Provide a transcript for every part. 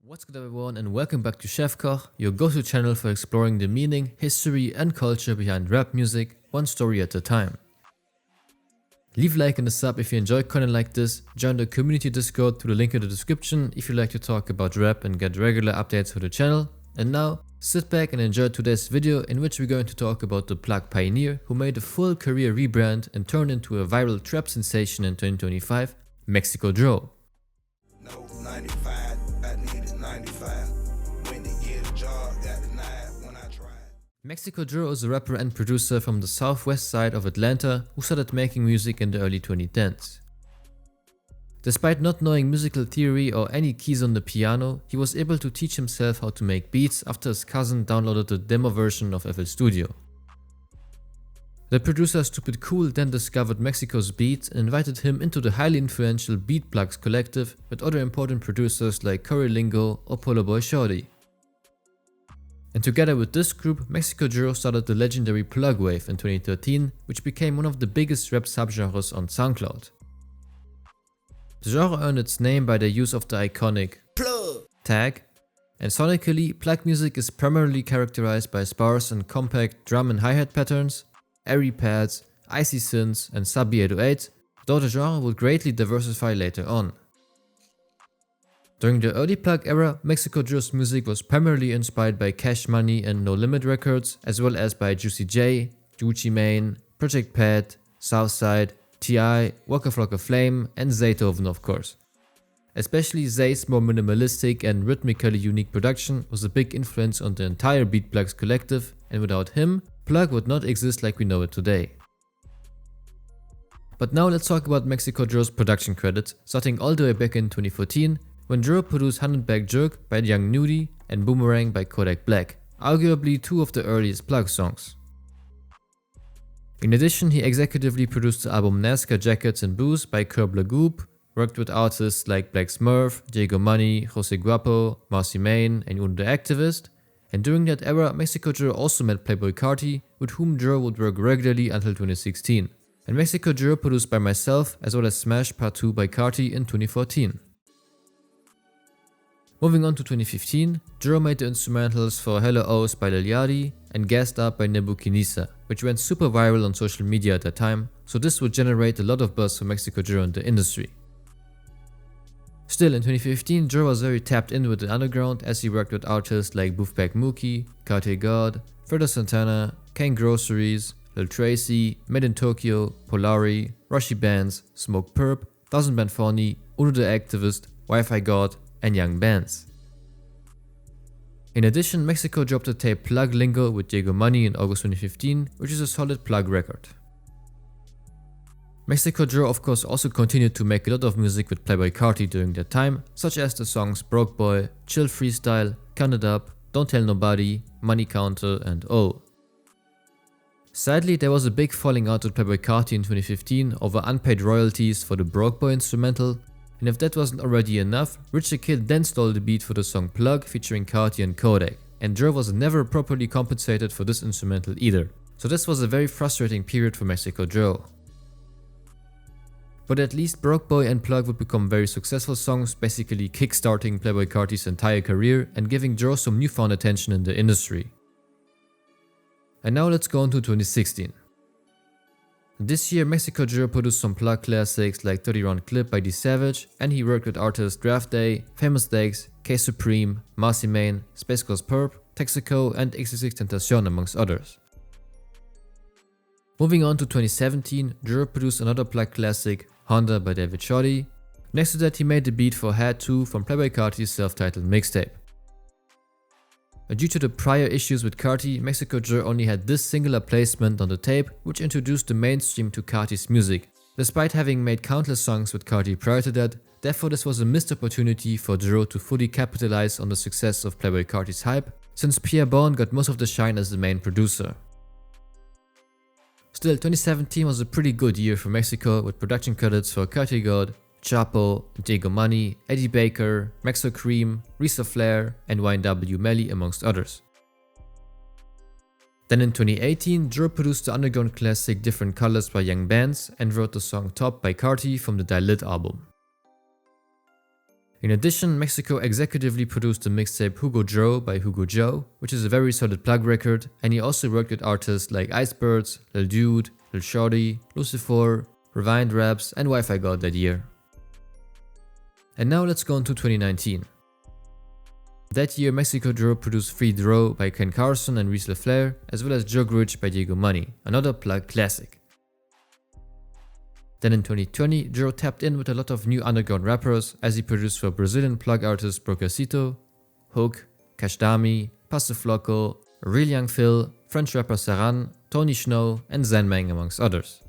What's good everyone and welcome back to Chefkoch, your go-to channel for exploring the meaning, history and culture behind rap music, one story at a time. Leave a like and a sub if you enjoy content like this, join the community Discord through the link in the description if you like to talk about rap and get regular updates for the channel. And now, sit back and enjoy today's video in which we're going to talk about the plug pioneer who made a full career rebrand and turned into a viral trap sensation in 2025, MexikoDro. No, 95, I needed 95. When to get a job, got denied when I tried. MexikoDro is a rapper and producer from the southwest side of Atlanta who started making music in the early 2010s. Despite not knowing musical theory or any keys on the piano, he was able to teach himself how to make beats after his cousin downloaded the demo version of FL Studio. The producer Stupid Cool then discovered Mexico's beats and invited him into the highly influential Beat Plugs collective with other important producers like Corey Lingo or Polo Boy Shorty. And together with this group, MexikoDro started the legendary plug wave in 2013, which became one of the biggest rap subgenres on SoundCloud. The genre earned its name by the use of the iconic plug tag, and sonically, plug music is primarily characterized by sparse and compact drum and hi-hat patterns, airy pads, icy synths and sub-808, though the genre would greatly diversify later on. During the early plug era, MexikoDro's music was primarily inspired by Cash Money and No Limit Records, as well as by Juicy J, Gucci Mane, Project Pat, Southside, T.I., Waka Flocka Flame and Zaytoven of course. Especially Zay's more minimalistic and rhythmically unique production was a big influence on the entire Beat Plugs collective, and without him, plug would not exist like we know it today. But now let's talk about MexikoDro's production credits, starting all the way back in 2014, when Dro produced 100 Bag Jerk by Young Nudie and Boomerang by Kodak Black, arguably two of the earliest plug songs. In addition, he executively produced the album NASCAR Jackets and Booze by Curb Lagoop, worked with artists like Black Smurf, Diego Money, Jose Guapo, Marcy Main and Uno the Activist, and during that era, MexikoDro also met Playboi Carti, with whom Dro would work regularly until 2016, and MexikoDro produced by myself as well as Smash Part 2 by Carti in 2014. Moving on to 2015, Dro made the instrumentals for Hello O's by Lil Yachty and Gassed Up by Nebuchadnezzar, which went super viral on social media at that time, so this would generate a lot of buzz for MexikoDro in the industry. Still, in 2015, Dro was very tapped in with the underground as he worked with artists like Boofback Mookie, Cartier God, Fredo Santana, Kane Groceries, Lil Tracy, Made in Tokyo, Polari, Rushy Bands, Smoke Perp, Thousand Band Phony, Uno the Activist, Wi-Fi God, and Young Bands. In addition, Mexico dropped the tape Plug Lingo with Diego Money in August 2015, which is a solid plug record. MexikoDro of course also continued to make a lot of music with Playboi Carti during that time, such as the songs Broke Boy, Chill Freestyle, Count It Up, Don't Tell Nobody, Money Counter and Oh. Sadly, there was a big falling out with Playboi Carti in 2015 over unpaid royalties for the Broke Boy instrumental, and if that wasn't already enough, Rich the Kid then stole the beat for the song Plug featuring Carti and Kodak, and Dro was never properly compensated for this instrumental either, so this was a very frustrating period for MexikoDro. But at least Broke Boy and Plug would become very successful songs, basically kickstarting Playboi Carti's entire career and giving Dro some newfound attention in the industry. And now let's go on to 2016. This year, MexikoDro produced some plug classics like 30 Round Clip by D Savage, and he worked with artists Draft Day, Famous Dex, K Supreme, Marcy Main, Space Ghost Perp, Texaco and XXXTentacion amongst others. Moving on to 2017, Dro produced another plug classic, Honda by David Shoddy. Next to that, he made the beat for Had 2 from Playboi Carti's self-titled mixtape. Due to the prior issues with Carti, MexikoDro only had this singular placement on the tape, which introduced the mainstream to Carti's music, despite having made countless songs with Carti prior to that. Therefore, this was a missed opportunity for Dro to fully capitalize on the success of Playboi Carti's hype, since Pierre Bourne got most of the shine as the main producer. Still, 2017 was a pretty good year for Mexico, with production credits for Cartier God, Chapo, Diego Money, Eddie Baker, Maxo Cream, Risa Flair, and YNW Melly amongst others. Then in 2018, Dro produced the underground classic Different Colors by Young Bands and wrote the song Top by Carti from the Die Lit album. In addition, Mexico executively produced the mixtape Hugo Dro by Hugo Joe, which is a very solid plug record, and he also worked with artists like Icebirds, Lil Dude, Lil Shorty, Lucifer, Rewind Raps, and Wi-Fi God that year. And now let's go on to 2019. That year, MexikoDro produced Free Dro by Ken Carson and Reese LaFleur, as well as Jug Rich by Diego Money, another plug classic. Then in 2020, Dro tapped in with a lot of new underground rappers as he produced for Brazilian plug artists Brocasito, Hook, Kashdami, Passifloco, Real Young Phil, French rapper Saran, Tony Snow, and Zenmang amongst others.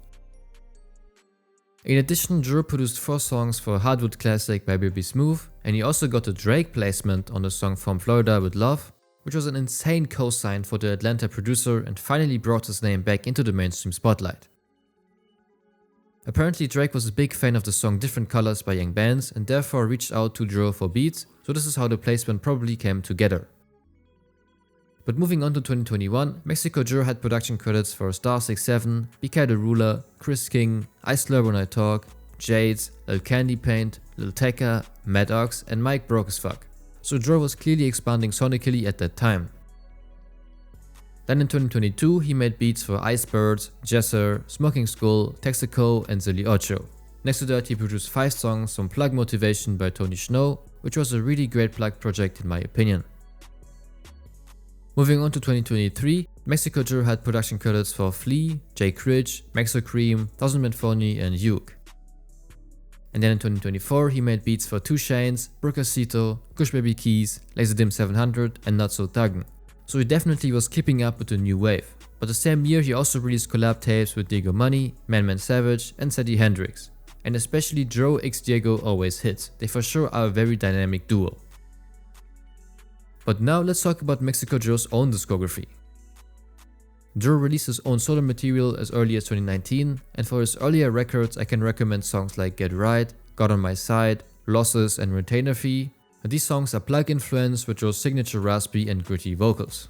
In addition, Dro produced 4 songs for Hardwood Classic by Baby Smooth, and he also got a Drake placement on the song From Florida with Love, which was an insane cosign for the Atlanta producer and finally brought his name back into the mainstream spotlight. Apparently Drake was a big fan of the song Different Colors by Young Bands and therefore reached out to Dro for beats, so this is how the placement probably came together. But moving on to 2021, MexikoDro had production credits for Star67, BK the Ruler, Chris King, I Slur When I Talk, Jades, Lil Candy Paint, Lil Tecca, Mad Ox, and Mike Broke as Fuck, so Dro was clearly expanding sonically at that time. Then in 2022, he made beats for Icebirds, Jesser, Smoking Skull, Texaco, and Zilly Ocho. Next to that, he produced 5 songs from Plug Motivation by Tony Snow, which was a really great plug project in my opinion. Moving on to 2023, MexikoDro had production credits for Flea, Jake Ridge, Maxo Cream, Thousand Manfoni, and Uke. And then in 2024, he made beats for 2 Chainz, Brocasito, Kush Baby Keys, Laserdim 700, and Not So Thuggen. So he definitely was keeping up with the new wave. But the same year he also released collab tapes with Diego Money, Man Savage, and Sadie Hendrix. And especially Dro x Diego always hits, they for sure are a very dynamic duo. But now let's talk about MexikoDro's own discography. Dro released his own solo material as early as 2019, and for his earlier records I can recommend songs like Get Right, God on My Side, Losses, and Retainer Fee. These songs are plug influenced with Dro's signature raspy and gritty vocals.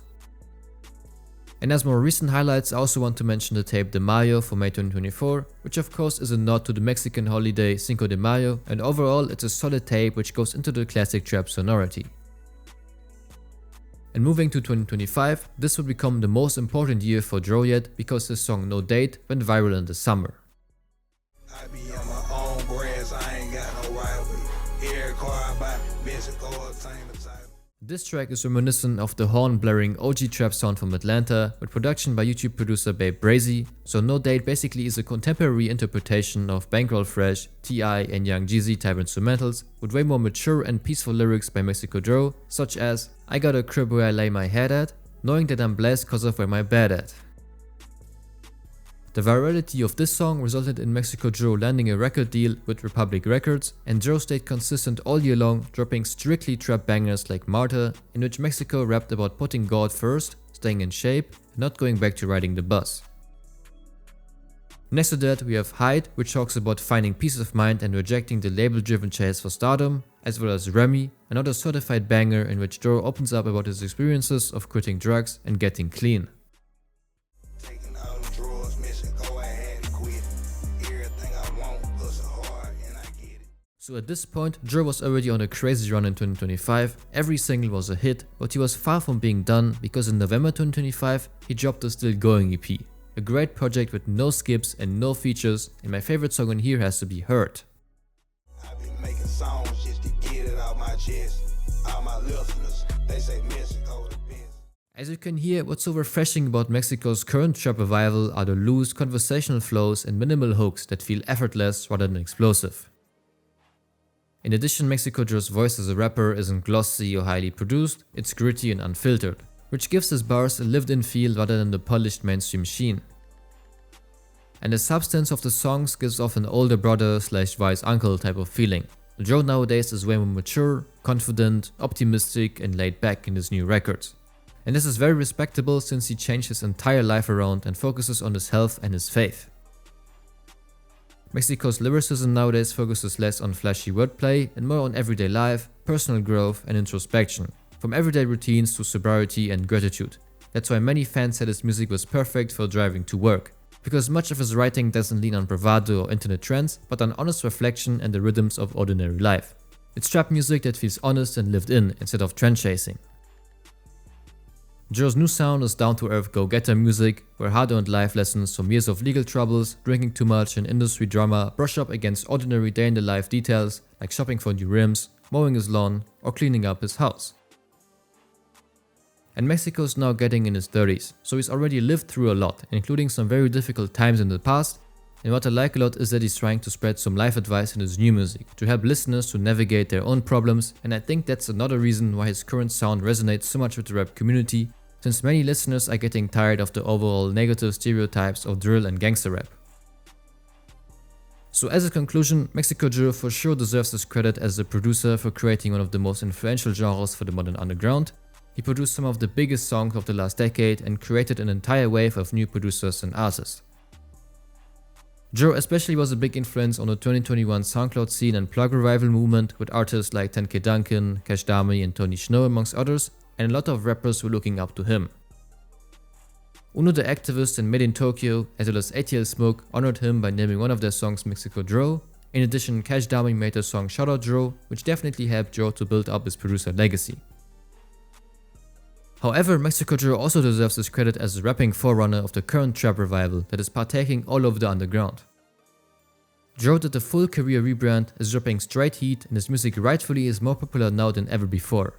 And as more recent highlights, I also want to mention the tape De Mayo for May 2024, which of course is a nod to the Mexican holiday Cinco de Mayo, and overall it's a solid tape which goes into the classic trap sonority. And moving to 2025, this would become the most important year for Dro yet because his song No Date went viral in the summer. I be on my own brands, I ain't got no rivalry. Every car I buy, Mexico, same type. This track is reminiscent of the horn-blaring OG trap sound from Atlanta, with production by YouTube producer Babe Brazy, so No Date basically is a contemporary interpretation of Bankroll Fresh, T.I. and Young Jeezy type instrumentals, with way more mature and peaceful lyrics by MexikoDro, such as I got a crib where I lay my head at, knowing that I'm blessed cause of where my bed at. The virality of this song resulted in MexikoDro landing a record deal with Republic Records, and Dro stayed consistent all year long, dropping strictly trap bangers like Marta, in which Mexico rapped about putting God first, staying in shape, and not going back to riding the bus. Next to that we have Hyde, which talks about finding peace of mind and rejecting the label-driven chase for stardom, as well as Remy, another certified banger in which Dro opens up about his experiences of quitting drugs and getting clean. So at this point, Dro was already on a crazy run in 2025, every single was a hit, but he was far from being done because in November 2025, he dropped the Still Going EP. A great project with no skips and no features, and my favorite song on here has to be Hurt. I be making songs just to get it out my chest. All my listeners, they say Mexico the best. As you can hear, what's so refreshing about Mexico's current trap revival are the loose conversational flows and minimal hooks that feel effortless rather than explosive. In addition, MexikoDro's voice as a rapper isn't glossy or highly produced, it's gritty and unfiltered, which gives his bars a lived-in feel rather than the polished mainstream sheen. And the substance of the songs gives off an older brother / wise uncle type of feeling. Dro nowadays is way more mature, confident, optimistic, and laid back in his new records. And this is very respectable since he changed his entire life around and focuses on his health and his faith. Mexico's lyricism nowadays focuses less on flashy wordplay and more on everyday life, personal growth, and introspection, from everyday routines to sobriety and gratitude. That's why many fans said his music was perfect for driving to work, because much of his writing doesn't lean on bravado or internet trends, but on honest reflection and the rhythms of ordinary life. It's trap music that feels honest and lived in instead of trend chasing. Dro's new sound is down-to-earth go-getter music, where hard-earned life lessons from years of legal troubles, drinking too much and industry drama brush up against ordinary day-in-the-life details like shopping for new rims, mowing his lawn, or cleaning up his house. And Mexico's now getting in his 30s, so he's already lived through a lot, including some very difficult times in the past, and what I like a lot is that he's trying to spread some life advice in his new music, to help listeners to navigate their own problems, and I think that's another reason why his current sound resonates so much with the rap community, since many listeners are getting tired of the overall negative stereotypes of drill and gangster rap. So as a conclusion, MexikoDro for sure deserves his credit as a producer for creating one of the most influential genres for the modern underground. He produced some of the biggest songs of the last decade and created an entire wave of new producers and artists. Dro especially was a big influence on the 2021 SoundCloud scene and plug revival movement, with artists like 10K Duncan, Cash Dami and Tony Snow amongst others, and a lot of rappers were looking up to him. Uno the activist and Made in Tokyo, as well as ATL Smoke, honored him by naming one of their songs MexikoDro. In addition, Cash Dami made the song Shoutout Dro, which definitely helped Dro to build up his producer legacy. However, MexikoDro also deserves his credit as the rapping forerunner of the current trap revival that is partaking all over the underground. Dro did a full career rebrand, is dropping straight heat, and his music rightfully is more popular now than ever before.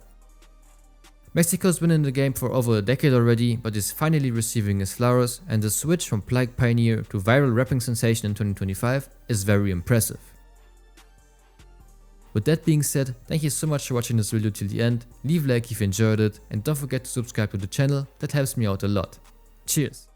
Mexico's been in the game for over a decade already, but is finally receiving his flowers, and the switch from plug pioneer to viral rapping sensation in 2025 is very impressive. With that being said, thank you so much for watching this video till the end, leave a like if you enjoyed it, and don't forget to subscribe to the channel, that helps me out a lot. Cheers!